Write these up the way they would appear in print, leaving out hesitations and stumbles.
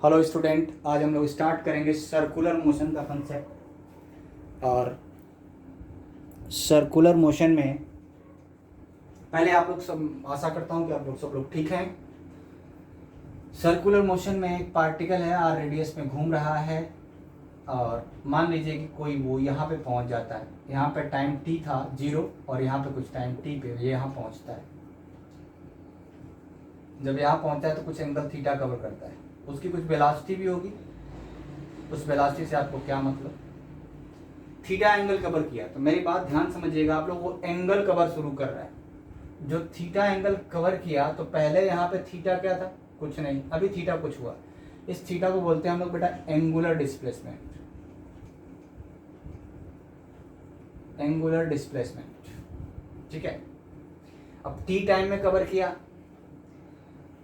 Hello student, आज हम लोग स्टार्ट करेंगे सर्कुलर मोशन का कंसेप्ट। और सर्कुलर मोशन में पहले आप लोग सब, आशा करता हूँ कि आप लोग सब लोग ठीक हैं। सर्कुलर मोशन में एक पार्टिकल है आर रेडियस में घूम रहा है और मान लीजिए कि कोई वो यहाँ पे पहुँच जाता है। यहाँ पे टाइम टी था 0 और यहाँ पे कुछ टाइम टी पे ये यहाँ पहुँचता है। जब यहाँ पहुँचता है तो कुछ एंगल थीटा कवर करता है, उसकी कुछ वेलोसिटी भी होगी। उस वेलोसिटी से आपको क्या मतलब, थीटा एंगल कवर किया। तो मेरी बात ध्यान समझिएगा आप लोग, वो एंगल कवर शुरू कर रहा है। जो थीटा एंगल कवर किया तो पहले यहाँ पे थीटा क्या था, कुछ नहीं, अभी थीटा कुछ हुआ। इस थीटा को बोलते हैं हम लोग बेटा एंगुलर डिस्प्लेसमेंट। एंगुलर डिस्प्लेसमेंट, ठीक है। अब टी टाइम में कवर किया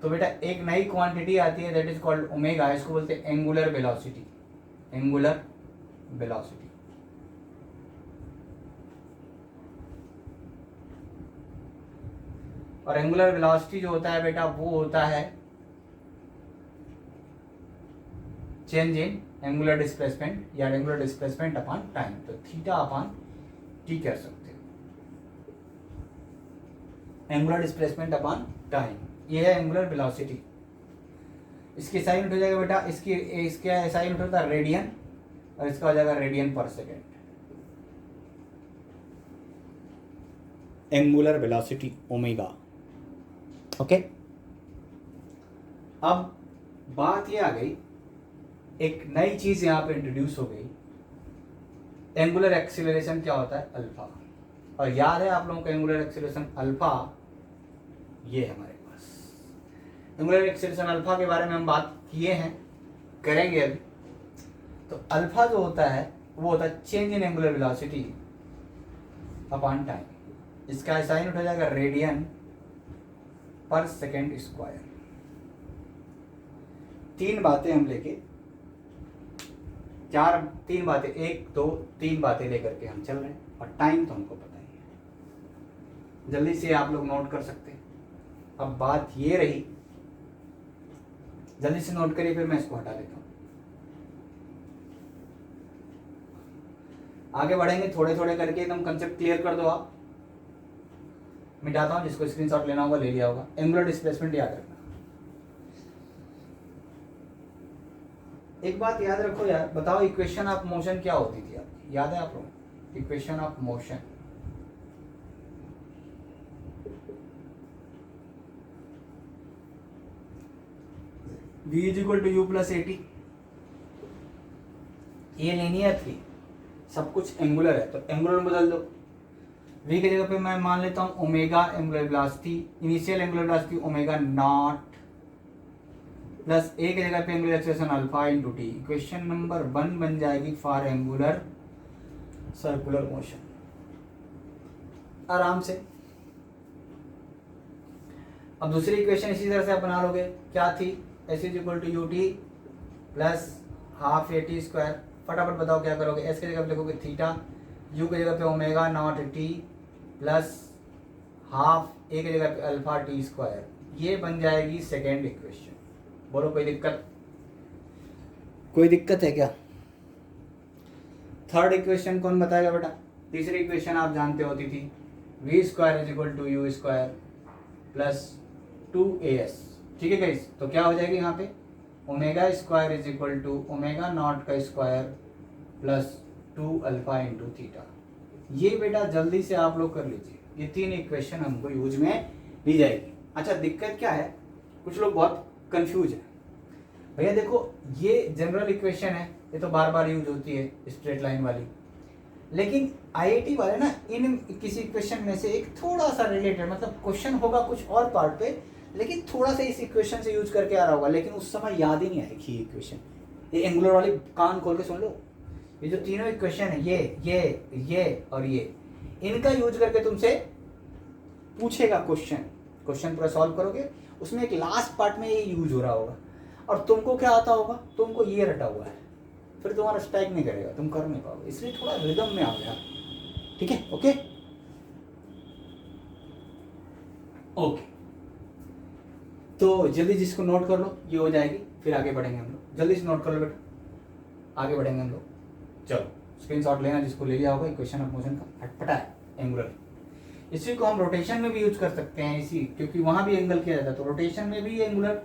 तो बेटा एक नई क्वांटिटी आती है, दैट इज कॉल्ड ओमेगा। इसको बोलते हैं एंगुलर वेलोसिटी। Angular velocity. और एंगुलर वेलोसिटी जो होता है बेटा वो होता है चेंज इन एंगुलर डिस्प्लेसमेंट या एंगुलर डिस्प्लेसमेंट अपॉन टाइम। तो थीटा अपॉन टी कर सकते हो, एंगुलर डिस्प्लेसमेंट अपॉन टाइम। ये है एंगुलर वेलोसिटी। इसकी साइन उठ जाएगा बेटा, इसका साइन उठ होता है रेडियन और इसका हो जाएगा रेडियन पर second. Angular velocity omega, okay. अब बात ये आ गई, एक नई चीज यहां पे इंट्रोड्यूस हो गई। एंगुलर एक्सीलरेशन क्या होता है, अल्फा। और याद है आप लोगों को एंगुलर एक्सीलरेशन अल्फा, ये हमारे पास एंगुलर एक्सीलरेशन अल्फा के बारे में हम बात किए हैं, करेंगे अभी। तो अल्फा जो होता है वो होता है change in angular velocity upon time. इसका साइन उठा जाएगा रेडियन पर सेकेंड स्क्वायर। तीन बातें हम लेके, तीन बातें, 1 2 3 बातें लेकर के हम चल रहे हैं। और टाइम तो हमको पता ही है, जल्दी से आप लोग नोट कर सकते हैं। अब बात ये रही, जल्दी से नोट करिए, फिर मैं इसको हटा देता हूं। आगे बढ़ेंगे थोड़े थोड़े करके, एकदम कंसेप्ट क्लियर कर दो आप। मिटाता हूं, जिसको स्क्रीनशॉट लेना होगा ले लिया होगा। एंगुलर डिस्प्लेसमेंट याद रखना। एक बात याद रखो यार, बताओ इक्वेशन ऑफ मोशन क्या होती थी आपकी, याद है आप लोग? Equation of motion v is equal to U plus A T. ये लीनियर थी, सब कुछ एंगुलर है तो एंगुलर में बदल दो। v की जगह पे मैं मान लेता हूं omega angular velocity, initial angular velocity omega naught, plus a की जगह पे angular acceleration alpha into t. Equation number 1 बन जाएगी फॉर एंगुलर सर्कुलर मोशन, आराम से। अब दूसरी इक्वेशन इसी तरह से आप बना लोगे, क्या थी, S is equal to U T plus half A T square. फटाफट बताओ क्या करोगे, एस की जगह पे लिखोगे थीटा, यू की जगह पे omega naught t plus half a की जगह पे अल्फा टी स्क्वायर। ये बन जाएगी सेकेंड इक्वेशन। बोलो कोई दिक्कत, कोई दिक्कत है क्या? थर्ड इक्वेशन कौन बताएगा बेटा? तीसरी इक्वेशन आप जानते होती थी, V square is equal to U square plus 2as। ठीक है गाइस, तो क्या हो जाएगी यहाँ पे, omega square is equal to omega naught का square plus 2 alpha into theta. ये बेटा जल्दी से आप लोग कर लीजिए, ये तीन इक्वेशन हमको यूज में ली जाएगी। अच्छा, दिक्कत क्या है, कुछ लोग बहुत कंफ्यूज है। भैया देखो, ये जनरल इक्वेशन है, ये तो बार बार यूज होती है स्ट्रेट लाइन वाली, लेकिन आईआईटी वाले ना इन किसी इक्वेशन में से एक थोड़ा सा रिलेटेड, मतलब क्वेश्चन होगा कुछ और पार्ट पे, लेकिन थोड़ा सा इस इक्वेशन से यूज करके आ रहा होगा, लेकिन उस समय याद ही नहीं आएगी ये इक्वेशन। ये एंगुलर वाली कान खोल के सुन लो, ये जो तीनों इक्वेशन है, ये और ये, इनका यूज करके तुमसे पूछेगा क्वेश्चन। क्वेश्चन पूरा सॉल्व करोगे, उसमें एक लास्ट पार्ट में ये यूज हो रहा होगा, और तुमको क्या आता होगा, तुमको ये रटा हुआ है, फिर तुम्हारा स्ट्राइक नहीं करेगा, तुम कर नहीं पाओगे। इसलिए थोड़ा रिदम में आओ यार, ठीक है? ओके ओके, तो जल्दी जिसको नोट कर लो, ये हो जाएगी फिर आगे बढ़ेंगे हम लोग। जल्दी से नोट कर लो बेटा, आगे बढ़ेंगे हम लोग। चलो स्क्रीनशॉट लेना जिसको ले लिया होगा। इक्वेशन ऑफ मोशन का हटपटा है एंगुलर। इसी को हम रोटेशन में भी यूज कर सकते हैं इसी, क्योंकि वहां भी एंगल किया जाता है, तो रोटेशन में भी angular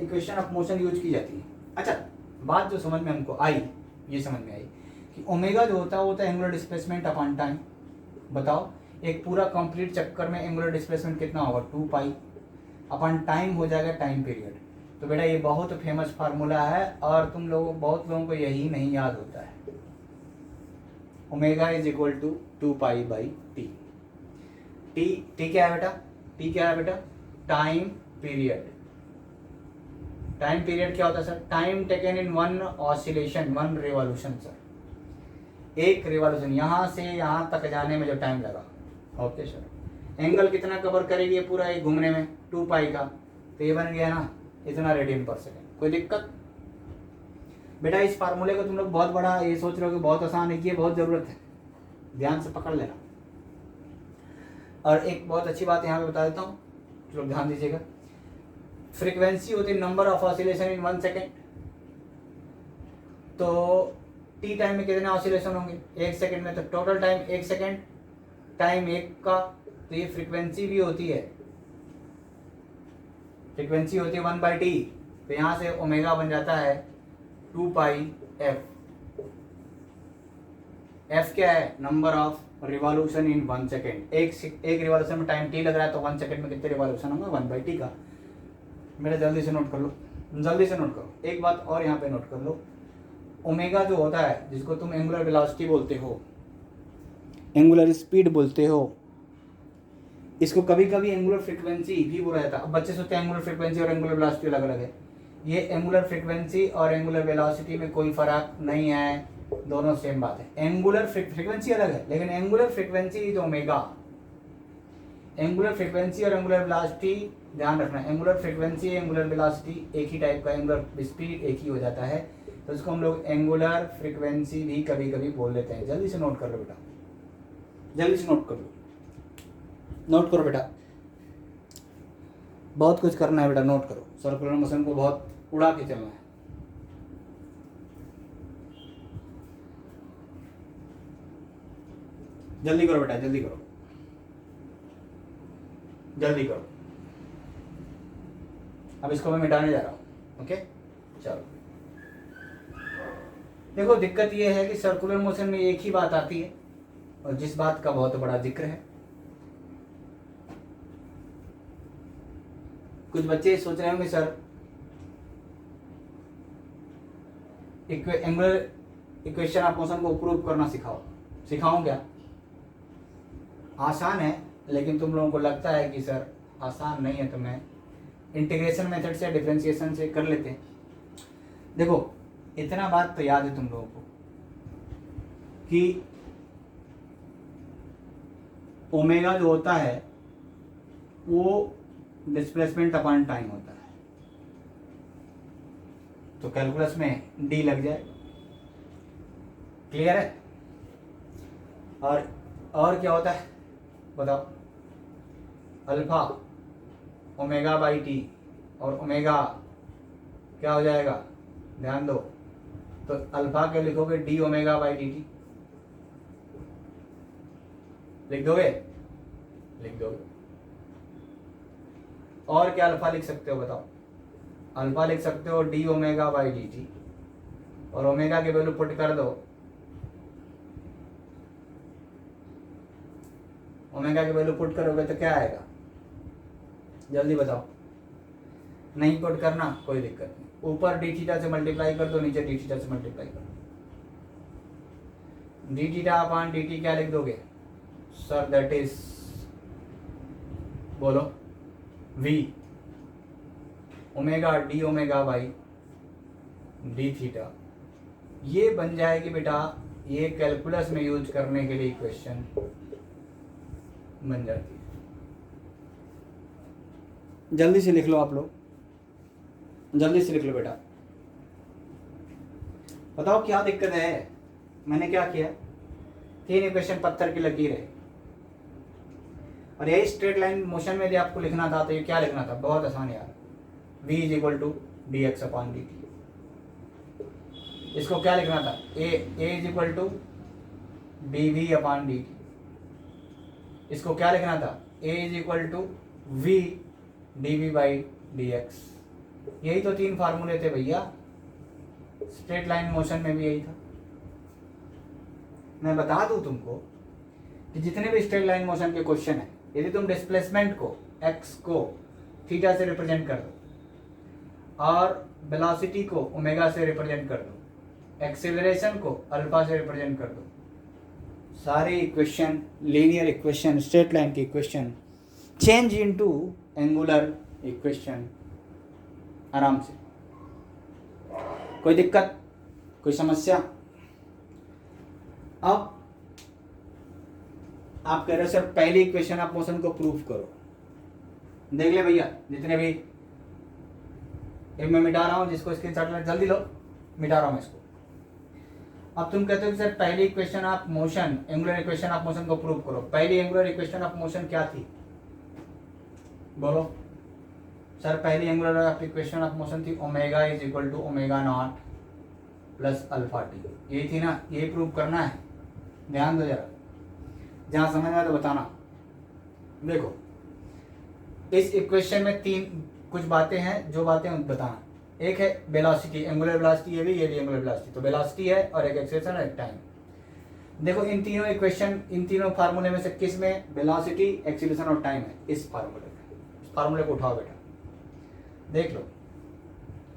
equation of motion use की जाती है। अच्छा, बात जो समझ में हमको आई, ये समझ में आई कि ओमेगा जो होता है वो होता है एंगुलर डिस्प्लेसमेंट अपॉन टाइम। बताओ एक पूरा कंप्लीट चक्कर में एंगुलर डिस्प्लेसमेंट कितना होगा, 2 पाई अपॉन टाइम हो जाएगा टाइम पीरियड। तो बेटा ये बहुत फेमस फार्मूला है और तुम लोगों बहुत लोगों को यही नहीं याद होता है। Omega is equal to 2 pi by T. T क्या है बेटा, टी क्या है बेटा, टाइम पीरियड। टाइम पीरियड क्या होता है sir, time taken in one oscillation, one revolution sir. एक रिवॉल्यूशन यहाँ से यहाँ तक जाने में जो टाइम लगा। Okay sir. एंगल कितना कवर करेगी ये पूरा एक घूमने में, 2 पाई का, तो ये बन गया ना इतना रेडियन पर सेकेंड। कोई दिक्कत बेटा? इस फार्मूले को तुम लोग बहुत बड़ा ये सोच रहे हो कि बहुत आसान है, कि ये बहुत ज़रूरत है, ध्यान से पकड़ लेना। और एक बहुत अच्छी बात यहाँ पे बता देता हूँ, लोग ध्यान दीजिएगा। फ्रीक्वेंसी होती है number of oscillation in 1 second. तो टी टाइम में कितने ऑसिलेशन होंगे 1 सेकेंड में, तो टोटल टाइम 1 सेकेंड, टाइम 1 का, तो ये फ्रीक्वेंसी भी होती है, फ्रीक्वेंसी होती है 1/t। तो यहाँ से ओमेगा बन जाता है 2 पाई एफ। एफ क्या है, number of revolution in 1 second. एक रिवॉल्यूशन में टाइम टी लग रहा है, तो 1 सेकेंड में कितने रिवॉल्यूशन होंगे, 1/t का। मेरा जल्दी से नोट कर लो, जल्दी से नोट करो। एक बात और यहाँ पे नोट कर लो, ओमेगा जो होता है जिसको तुम एंगुलर वेलोसिटी बोलते हो, एंगुलर स्पीड बोलते हो, इसको कभी कभी एंगुलर फ्रीक्वेंसी भी बोला जाता है। अब बच्चे सोचते हैं एंगुलर फ्रीक्वेंसी और एंगुलर वेलोसिटी अलग अलग है। ये एंगुलर फ्रीक्वेंसी और एंगुलर वेलोसिटी में कोई फर्क नहीं है, दोनों सेम बात है। एंगुलर फ्रीक्वेंसी अलग है, लेकिन angular frequency is omega. Angular frequency और एंगुलर वेलोसिटी ध्यान रखना, एंगुलर फ्रीक्वेंसी एंगुलर वेलोसिटी एक ही टाइप का, एंगुलर स्पीड एक ही हो जाता है, तो इसको हम लोग एंगुलर फ्रीक्वेंसी भी कभी कभी बोल लेते हैं। जल्दी से नोट कर लो बेटा, जल्दी से नोट कर लो, नोट करो बेटा, बहुत कुछ करना है बेटा, नोट करो। सर्कुलर मोशन को बहुत उड़ा के चलना है। जल्दी करो बेटा, जल्दी करो, जल्दी करो। अब इसको मैं मिटाने जा रहा हूं। ओके चलो, देखो दिक्कत ये है कि सर्कुलर मोशन में एक ही बात आती है, और जिस बात का बहुत बड़ा जिक्र है। कुछ बच्चे सोच रहे होंगे sir angular equation of motion को प्रूव करना सिखाओ। सिखाऊं क्या? आसान है, लेकिन तुम लोगों को लगता है कि सर आसान नहीं है, तो मैं इंटीग्रेशन मेथड से, डिफरेंशिएशन से कर लेते हैं। देखो इतना बात तो याद है तुम लोगों को कि ओमेगा जो होता है वो डिस्प्लेसमेंट अपॉन टाइम होता है, तो कैलकुलस में डी लग जाए। क्लियर है? और क्या होता है बताओ? अल्फा ओमेगा बाई टी, और ओमेगा क्या हो जाएगा, ध्यान दो, तो अल्फा के लिखोगे D omega by D T, लिख दोगे? लिख दोगे। और क्या अल्फा लिख सकते हो बताओ? अल्फा लिख सकते हो D omega by D T, और ओमेगा की वैल्यू पुट कर दो, ओमेगा की वैल्यू पुट करोगे तो क्या आएगा, जल्दी बताओ। नहीं पुट करना कोई दिक्कत नहीं, ऊपर डी थीटा से मल्टीप्लाई कर दो, नीचे डी थीटा से मल्टीप्लाई कर दो। D theta upon D T क्या लिख दोगे सर? दैट इज, बोलो, V omega D omega by D theta. ये बन जाएगी बेटा, ये कैलकुलस में यूज करने के लिए इक्वेशन बन जाती है। जल्दी से लिख लो आप लोग, जल्दी से लिख लो बेटा। बताओ क्या दिक्कत है? मैंने क्या किया, 3 इक्वेशन पत्थर की लकीर है, और यही स्ट्रेट लाइन मोशन में यदि आपको लिखना था तो ये क्या लिखना था? बहुत आसान यार, v is equal to dx upon dt। इसको क्या लिखना था, a is equal to dv upon dt। इसको क्या लिखना था, a is equal to v dv by dx। यही तो तीन फार्मूले थे भैया, स्ट्रेट लाइन मोशन में भी यही था। मैं बता दूं तुमको कि जितने भी स्ट्रेट लाइन मोशन के क्वेश्चन है, यदि तुम डिस्प्लेसमेंट को x को थीटा से रिप्रेजेंट कर दो और वेलोसिटी को ओमेगा से रिप्रेजेंट कर दो, एक्सेलरेशन को अल्फा से रिप्रेजेंट कर दो, सारे equation, linear equation, straight line की equation change into angular equation आराम से। कोई दिक्कत, कोई समस्या? अब आप कह रहे हो सर पहली इक्वेशन आप मोशन को प्रूफ करो। देख ले भैया, जितने भी, एक मैं मिटा रहा हूं, जिसको स्क्रीनशॉट ले जल्दी लो, मिटा रहा हूं मैं इसको। अब तुम कहते हो कि सर पहली equation of motion, angular equation of motion को प्रूव करो। पहली एंगुलर इक्वेशन ऑफ मोशन क्या थी, बोलो सर। पहली एंगुलर इक्वेशन ऑफ मोशन थी omega is equal to omega naught plus alpha T. यही थी ना, यही प्रूव करना है। ध्यान दो जरा, जहां समझ में तो बताना। देखो इस इक्वेशन में तीन कुछ बातें हैं, जो बातें बताना। एक है वेलोसिटी, एंगुलर वेलोसिटी, ये भी एंगुलर वेलोसिटी। तो वेलोसिटी है और एक एक्सेलरेशन और एक टाइम। देखो इन तीनों इक्वेशन, इन तीनों फार्मूले में से किस में वेलोसिटी, एक्सेलरेशन और टाइम है? इस फार्मूले में। इस फार्मूले को उठाओ बेटा, देख लो,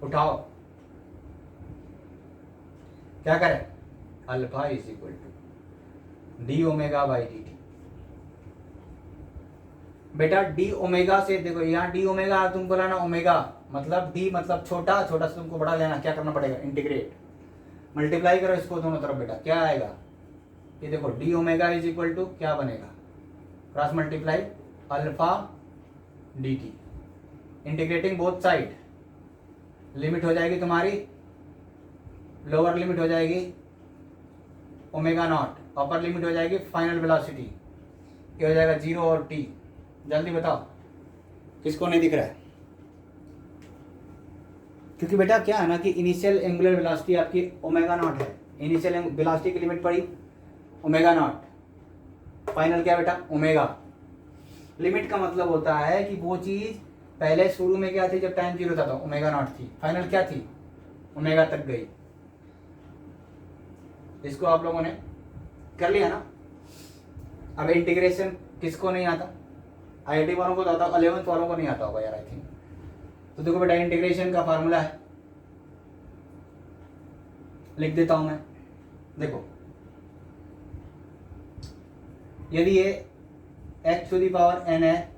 उठाओ। क्या करें, alpha is equal to D omega by D T. बेटा डी ओमेगा से, देखो यहाँ डी ओमेगा तुमको लाना, ओमेगा मतलब डी मतलब छोटा, छोटा से तुमको बड़ा लेना। क्या करना पड़ेगा, इंटीग्रेट, मल्टीप्लाई करो इसको दोनों तरफ। बेटा क्या आएगा, ये देखो D omega is equal to क्या बनेगा, cross multiply alpha D T, integrating both side. Limit हो जाएगी तुम्हारी, लोअर लिमिट हो जाएगी ओमेगा नॉट, अपर लिमिट हो जाएगी फाइनल वेलोसिटी, ये हो जाएगा 0 और टी। जल्दी बताओ किसको नहीं दिख रहा है? क्योंकि बेटा क्या है ना कि इनिशियल एंगुलर वेलोसिटी आपकी ओमेगा नॉट है। इनिशियल वेलोसिटी की लिमिट पड़ी ओमेगा नॉट, फाइनल क्या बेटा, ओमेगा। लिमिट का मतलब होता है कि वो चीज पहले शुरू में क्या थी, जब टाइम 0 था तो ओमेगा नॉट थी, फाइनल क्या थी, ओमेगा तक गई। इसको आप लोगों ने कर लिया ना। अब इंटीग्रेशन किसको नहीं आता, आईआईटी वालों को तो आता, 11th वालों को नहीं आता होगा यार आई थिंक। तो देखो बेटा इंटीग्रेशन का फार्मूला है, लिख देता हूं मैं। देखो यदि ये x to the power n है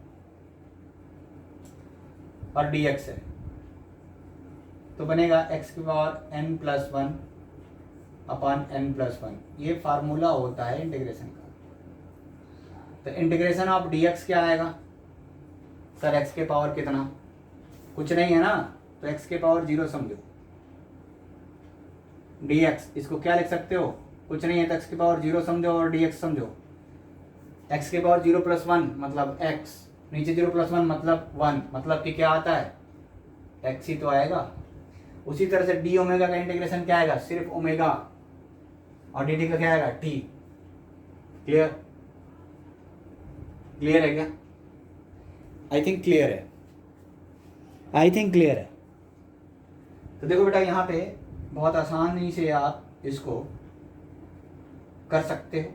और dx है, तो बनेगा x की power n plus 1 upon n plus 1। ये फार्मूला होता है इंटीग्रेशन का। तो इंटीग्रेशन ऑफ dx क्या आएगा सर, x के पावर कितना, कुछ नहीं है ना, तो x के पावर 0 समझो। dx इसको क्या लिख सकते हो, कुछ नहीं है तो x के पावर 0 समझो और dx समझो। x के पावर 0 प्लस 1 मतलब x, नीचे 0 प्लस 1 मतलब 1, मतलब कि क्या आता है, x ही तो आएगा। उसी तरह से डी ओमेगा का इंटीग्रेशन क्या आएगा, सिर्फ ओमेगा, और डी टी का क्या आएगा, टी। क्लियर, क्लियर है क्या? आई थिंक क्लियर है, आई थिंक क्लियर है। तो देखो बेटा यहाँ पे बहुत आसानी से आप इसको कर सकते हो।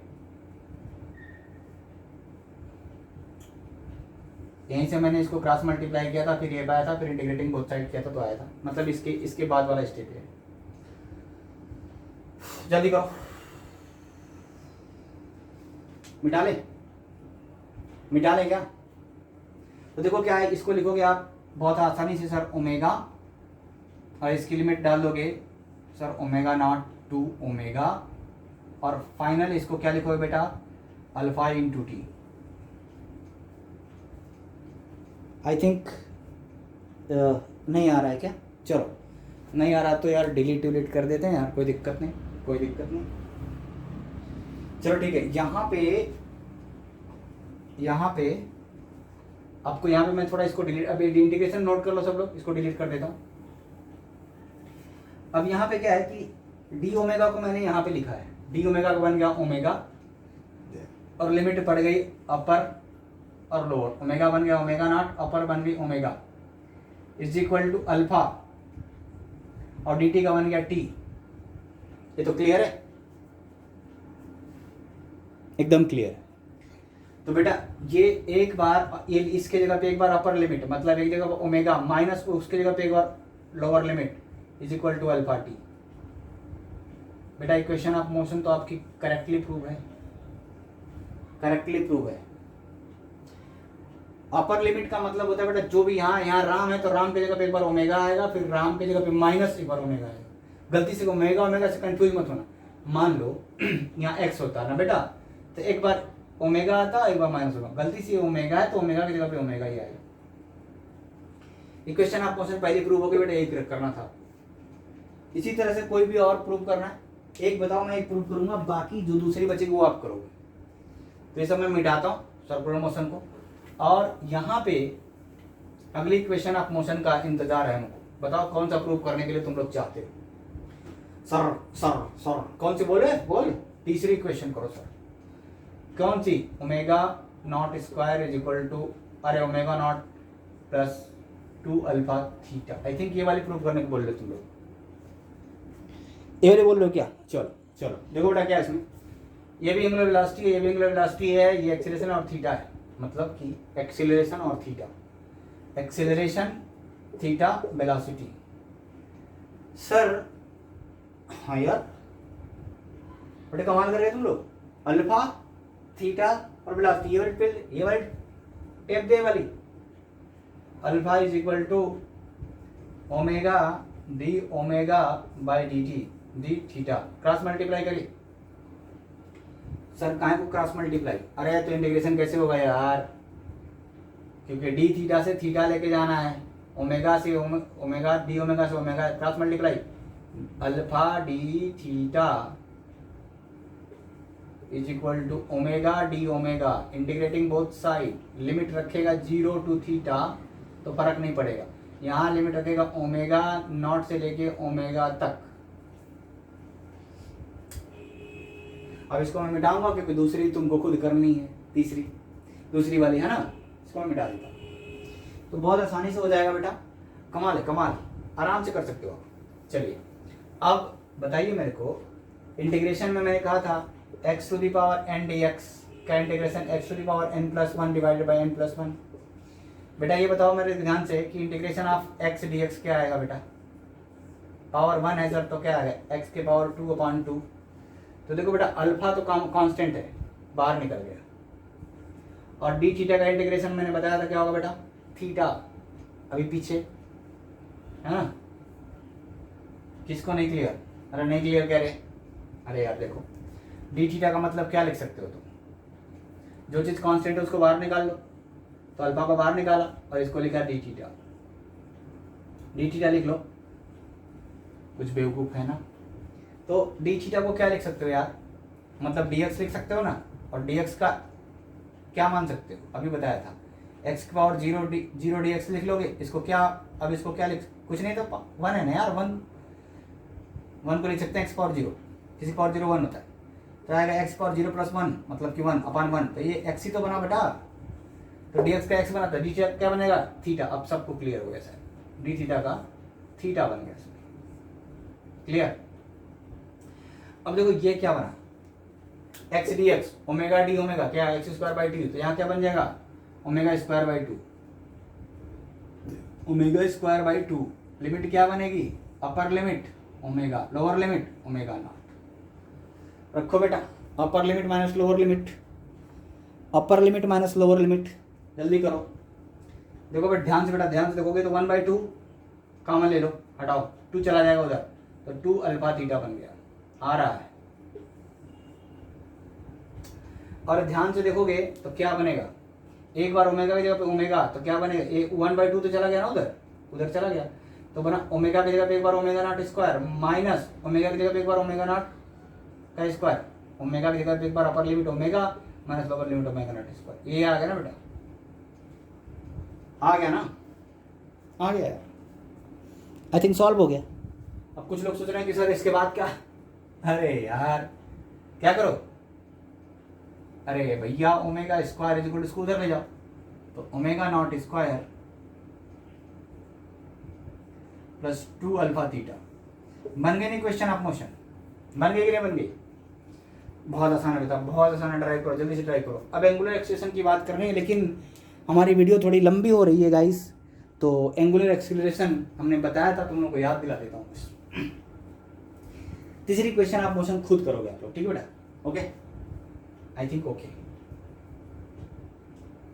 यहीं से मैंने इसको क्रॉस मल्टीप्लाई किया था, फिर ये आया था, फिर इंटीग्रेटिंग बोथ साइड किया था तो आया था। मतलब इसके बाद वाला स्टेप है। जल्दी करो, मिटा ले, मिटा ले क्या? तो देखो क्या है, इसको लिखोगे आप बहुत आसानी से सर ओमेगा, और इसकी लिमिट डाल दोगे sir omega naught to omega, और फाइनल इसको क्या लिखोगे बेटा, alpha into T. I think नहीं आ रहा है क्या? चलो नहीं आ रहा तो यार डिलीट कर देते हैं यार, कोई दिक्कत नहीं, कोई दिक्कत नहीं। चलो ठीक है, यहाँ पे आपको, यहाँ पे मैं थोड़ा इसको डिलीट, अभी इंटीग्रेशन नोट कर लो सब लोग, इसको डिलीट कर देता हूँ। अब यहाँ पे क्या है कि डी ओमेगा को मैंने यहाँ पे लिखा है, डी ओमेगा का बन गया ओमेगा और लिमिट पड़ गई अपर और लोअर, ओमेगा बन गया ओमेगा नॉट, अपर बन गई omega is equal to alpha और डी टी का बन गया टी। ये तो क्लियर है, एकदम क्लियर है। तो बेटा ये एक बार ये इसके जगह पे एक बार अपर लिमिट मतलब एक जगह पर ओमेगा माइनस उसके जगह पे एक बार lower limit is equal to alpha t. बेटा इक्वेशन ऑफ मोशन तो आपकी करेक्टली प्रूव है, करेक्टली प्रूव है। अपर लिमिट का मतलब होता है बेटा जो भी यहाँ राम है तो राम की जगह पे एक बार ओमेगा आएगा, फिर राम की जगह पे माइनस एक बार ओमेगा आएगा। गलती से ओमेगा ओमेगा से कंफ्यूज मत होना। मान लो यहाँ एक्स होता है ना बेटा, तो एक बार ओमेगा आता एक बार माइनस होगा, गलती से ओमेगा है तो ओमेगा की जगह पे ओमेगा ही आएगा। इक्वेशन ऑफ मोशन पहले प्रूव हो गई बेटा, एक करना था। इसी तरह से कोई भी और प्रूव करना है, एक बताओ मैं एक प्रूव करूंगा, बाकी जो दूसरी बचेगी वो आप करोगे। तो ये सब मैं मिटाता हूँ सर्कुलर मोशन को, और यहाँ पे अगली इक्वेशन ऑफ मोशन का इंतजार है हमको। बताओ कौन सा प्रूव करने के लिए तुम लोग चाहते हो? सर सर सर कौन सी बोले? बोल तीसरी इक्वेशन करो सर। कौन सी? Omega naught square is equal to, अरे omega naught plus 2 alpha theta. I think ये वाली प्रूव करने को बोल रहे तुम लोग, ये वाले बोल रहे हो क्या? चलो चलो देखो बेटा क्या है इसमें, ये भी एंगुलर वेलोसिटी है, ये भी एंगुलर वेलोसिटी है, ये एक्सीलरेशन और थीटा है, मतलब कि एक्सीलरेशन और theta, acceleration theta velocity. Sir हाँ यार बड़े कमाल कर रहे हैं तुम लोग, अल्फा थीटा और वेलोसिटी, ये वाली टेप दे वाली, alpha is equal to omega D omega by D T D theta, cross multiply करिए। सर काहे को क्रॉस मल्टीप्लाई? अरे तो इंटीग्रेशन कैसे होगा यार, क्योंकि डी थीटा से थीटा लेके जाना है, ओमेगा से ओमेगा डी ओमेगा से omega, cross multiply alpha D theta is equal to omega D omega, integrating both side, limit रखेगा 0 टू थीटा तो फर्क नहीं पड़ेगा, यहाँ लिमिट रखेगा ओमेगा नॉट से लेके ओमेगा तक। अब इसको मैं मिटाऊंगा क्योंकि दूसरी तुमको खुद करनी है, तीसरी दूसरी वाली है ना, इसको मैं मिटा देता हूँ तो बहुत आसानी से हो जाएगा बेटा। कमाल है कमाल, आराम से कर सकते हो आप। चलिए अब बताइए मेरे को, इंटीग्रेशन में मैंने कहा था x to the power n dx का integration x to the power n+1 divided by n+1। बेटा ये बताओ मेरे ध्यान से कि इंटीग्रेशन ऑफ x dx क्या आएगा बेटा? पावर 1 है सर तो क्या आएगा? x के पावर 2/2। तो देखो बेटा अल्फा तो कांस्टेंट है, बाहर निकल गया, और डी थीटा का इंटीग्रेशन मैंने बताया था क्या होगा बेटा? थीटा अभी पीछे है ना, किसको नहीं क्लियर? अरे नहीं क्लियर कह रहे? अरे यार देखो डी थीटा का मतलब क्या लिख सकते हो तुम, जो चीज़ कांस्टेंट है उसको बाहर निकाल लो, तो अल्फा को बाहर निकाला और इसको लिखा डी थीटा, डी थीटा लिख लो, कुछ बेवकूफ़ है ना। तो डी थीटा को क्या लिख सकते हो यार, मतलब डी एक्स लिख सकते हो ना, और डी एक्स का क्या मान सकते हो? अभी बताया था एक्स की पावर 0 डी एक्स लिख लोगे, इसको क्या, अब इसको क्या लिख, कुछ नहीं तो 1 है ना यार, 1 को लिख सकते हैं एक्स पावर 0, किसी पावर 0 1 होता है, तो आएगा एक्स पावर 0 + 1 मतलब कि 1/1, तो ये एक्स ही तो बना बेटा, तो डी एक्स का एक्स बना था, डी थीटा क्या बनेगा? थीटा। अब सबको क्लियर हो गया सर, डी थीटा का थीटा बन गया सर, क्लियर। अब देखो ये क्या बना, x D x, omega D omega क्या, x²/2, तो यहाँ क्या बन जाएगा? ओमेगा²/2, ओमेगा²/2, लिमिट क्या बनेगी? अपर limit omega, lower limit omega not. रखो बेटा upper limit minus lower limit, upper limit minus lower limit, जल्दी करो। देखो बेटा ध्यान से, बेटा ध्यान से देखोगे तो 1/2 कॉमन ले लो, हटाओ 2 चला जाएगा उधर, तो 2 अल्फा थीटा बन गया, आ रहा है। और ध्यान से देखोगे तो क्या बनेगा, एक बार ओमेगा की जगह पे ओमेगा तो क्या बनेगा, 1/2 तो चला गया ना उधर चला गया, तो बना ओमेगा की जगह पे एक बार omega naught square minus omega की जगह पे एक बार ओमेगा नॉट का स्क्वायर, ओमेगा की जगह पे एक बार upper limit omega minus lower limit omega naught square. ये आ गया ना बेटा, आ गया ना, आ गया, आई थिंक सॉल्व हो गया। अब कुछ लोग सोच रहे हैं कि सर इसके बाद क्या, अरे यार क्या करो, अरे भैया omega square is equal to, इसको उधर ले जाओ, तो omega naught square plus 2 alpha theta. बन गए नहीं क्वेश्चन ऑफ मोशन, बन गई कि नहीं बन गई? बहुत आसान है बेटा, बहुत आसान है, ट्राई करो, जल्दी से ट्राई करो। अब एंगुलर एक्सीलरेशन की बात कर रहे हैं, लेकिन हमारी वीडियो थोड़ी लंबी हो रही है गाइस, तो एंगुलर एक्सीलरेशन हमने बताया था, तुम लोगों को याद दिला देता हूँ बस। तीसरी क्वेश्चन ऑफ मोशन खुद करोगे आप लोग, ठीक है बेटा? Okay, I think okay.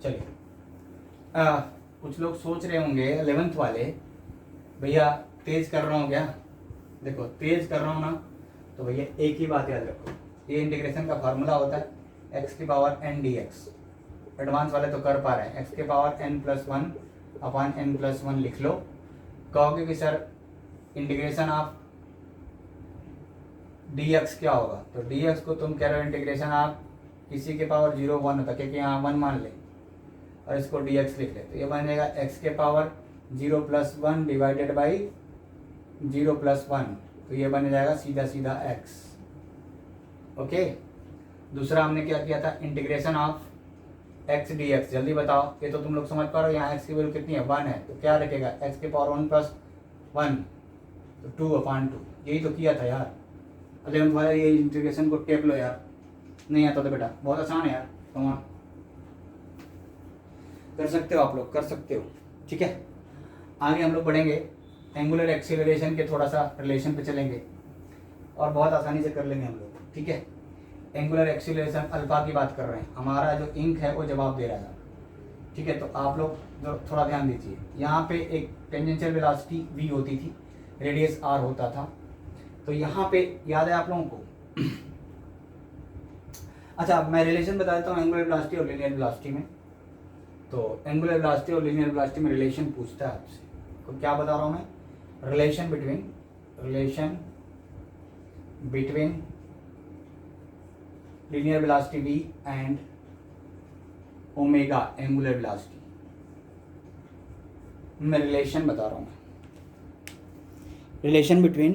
चलिए, कुछ लोग सोच रहे होंगे 11th वाले, भैया तेज कर रहा हूँ क्या? देखो तेज कर रहा हूँ ना, तो भैया एक ही बात याद रखो, ये इंटीग्रेशन का फार्मूला होता है x की पावर n dx। एडवांस वाले तो कर पा रहे हैं, x के पावर n+1 अपॉन n+1 लिख लो। कहोगे कि सर इंटीग्रेशन ऑफ dx क्या होगा, तो dx को तुम कह रहे हो इंटीग्रेशन ऑफ किसी के पावर 0 1 होता, क्योंकि यहाँ 1 मान ले और इसको dx लिख ले, तो ये बन जाएगा x के पावर 0+1 डिवाइडेड बाई 0+1, तो ये बन जाएगा सीधा सीधा x। ओके, दूसरा हमने क्या किया था, इंटीग्रेशन ऑफ x dx। जल्दी बताओ, ये तो तुम लोग समझ पा रहे हो, यहाँ x की वैल्यू कितनी है, 1 है, तो क्या रखेगा x के पावर 1+1, तो 2/2। यही तो किया था यार 11th वाले, ये इंटीग्रेशन को टेप लो यार, नहीं आता तो बेटा, बहुत आसान है यार, तुम कर सकते हो, आप लोग कर सकते हो, ठीक है। आगे हम लोग बढ़ेंगे, एंगुलर एक्सीलरेशन के थोड़ा सा रिलेशन पे चलेंगे और बहुत आसानी से कर लेंगे हम लोग, ठीक है। एंगुलर एक्सीलरेशन अल्फा की बात कर रहे हैं, हमारा जो इंक है वो जवाब दे रहा है, ठीक है। तो आप लोग जो थोड़ा ध्यान दीजिए, यहाँ पे एक टेंजेंशियल वेलोसिटी v होती थी, रेडियस r होता था, तो यहाँ पे याद है आप लोगों को? अच्छा, मैं रिलेशन बता देता हूँ एंगुलर वेलोसिटी और लीनियर वेलोसिटी में। तो एंगुलर वेलोसिटी और लीनियर वेलोसिटी में रिलेशन पूछता है आपसे, तो क्या बता रहा हूँ मैं? Relation between linear velocity v and omega angular velocity में रिलेशन बता रहा हूँ मैं, relation between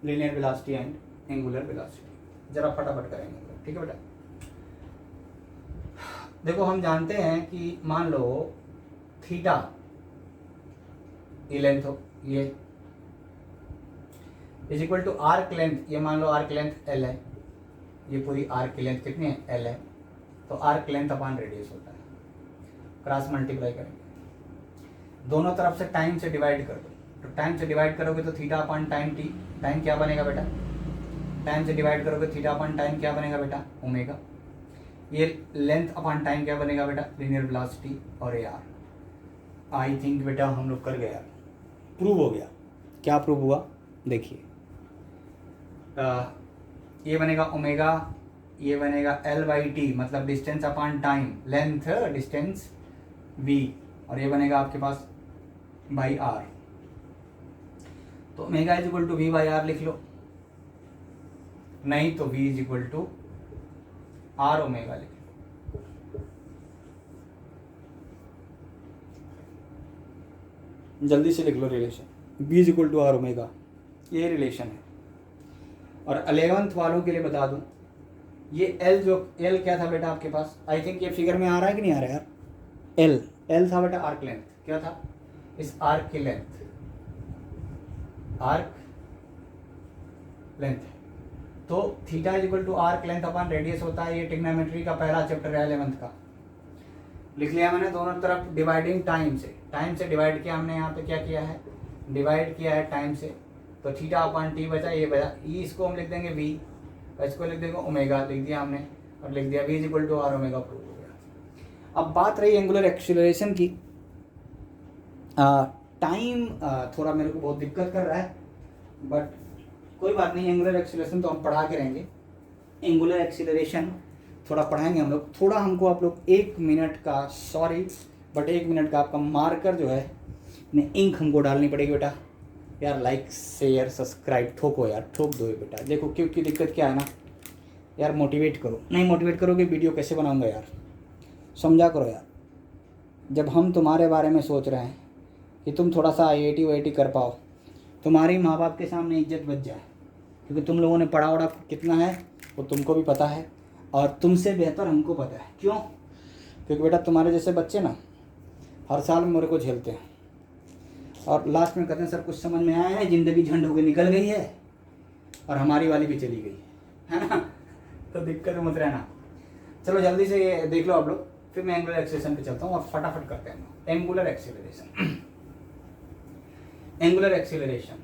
linear velocity and angular velocity. जरा फटाफट करेंगे, ठीक है बेटा। देखो हम जानते हैं कि मान लो थीटा ये लेंथ हो, ये is equal to arc length, ये मान लो आर्क लेंथ l है, ये पूरी आर्क की लेंथ कितनी है, l है, तो आर्क लेंथ अपॉन रेडियस होता है, क्रॉस मल्टीप्लाई करेंगे, दोनों तरफ से टाइम से डिवाइड कर दो, तो टाइम से डिवाइड करोगे तो theta upon time t, time क्या बनेगा बेटा, टाइम से डिवाइड करोगे थीटा अपॉन टाइम क्या बनेगा बेटा, ओमेगा। ये लेंथ अपॉन टाइम क्या बनेगा बेटा, लीनियर वेलोसिटी, और ये आर। आई थिंक बेटा हम लोग कर गया, प्रूव हो गया। क्या प्रूव हुआ देखिए, ये बनेगा ओमेगा, ये बनेगा l/t, मतलब distance upon time, length distance v, और ये बनेगा आपके पास बाई r। तो omega is equal to v/r लिख लो, नहीं तो v is equal to r omega लिख लो। जल्दी से लिख लो relation, v is equal to r omega, ये रिलेशन है। और 11th वालों के लिए बता दूं, ये L जो L क्या था बेटा आपके पास, आई थिंक ये फिगर में आ रहा है कि नहीं आ रहा है यार, L था बेटा आर्क लेंथ, क्या था, इस आर्क की लेंथ, आर्क लेंथ, तो theta is equal to arc length upon radius होता है। ये ट्रिग्नोमेट्री का पहला चैप्टर है 11th का, लिख लिया मैंने, दोनों तरफ डिवाइडिंग टाइम से डिवाइड किया हमने, यहाँ पे क्या किया है, डिवाइड किया है टाइम से, तो थीटा अपॉन टी बचा, ये बचा, ई इसको हम लिख देंगे v, और इसको लिख देंगे ओमेगा, लिख दिया हमने, और लिख दिया v is equal to r omega, prove हो गया। अब बात रही एंगुलर एक्सीलरेशन की, टाइम थोड़ा मेरे को बहुत दिक्कत कर रहा है, बट कोई बात नहीं, एंगुलर एक्सीलरेशन तो हम पढ़ा के रहेंगे, एंगुलर एक्सीलरेशन थोड़ा पढ़ाएंगे हम लोग। थोड़ा हमको आप लोग 1 मिनट का, सॉरी बट 1 मिनट का आपका मार्कर जो है, इंक हमको डालनी पड़ेगी बेटा यार। लाइक शेयर सब्सक्राइब ठोको यार, ठोक दो बेटा। देखो क्योंकि दिक्कत क्या है ना यार, मोटिवेट करो, नहीं मोटिवेट करोगे वीडियो कैसे बनाऊंगा यार, समझा करो यार। जब हम तुम्हारे बारे में सोच रहे हैं कि तुम थोड़ा सा IIT वाईटी कर पाओ, तुम्हारी माँ बाप के सामने इज्जत बच जाए, क्योंकि तुम लोगों ने पढ़ा वढ़ा कितना है वो तुमको भी पता है और तुमसे बेहतर हमको पता है। क्यों? क्योंकि बेटा तुम्हारे जैसे बच्चे ना हर साल मेरे को झेलते हैं और लास्ट में कहते हैं सर कुछ समझ में आया है, ज़िंदगी झंड होकर निकल गई है और हमारी वाली भी चली गई है ना। तो दिक्कत मत रहना। चलो जल्दी से ये देख लो आप लोग, फिर मैं एंगुलर एक्सेलरेशन पे चलता हूँ और फटाफट करते हैं एंगुलर एक्सेलरेशन। Angular acceleration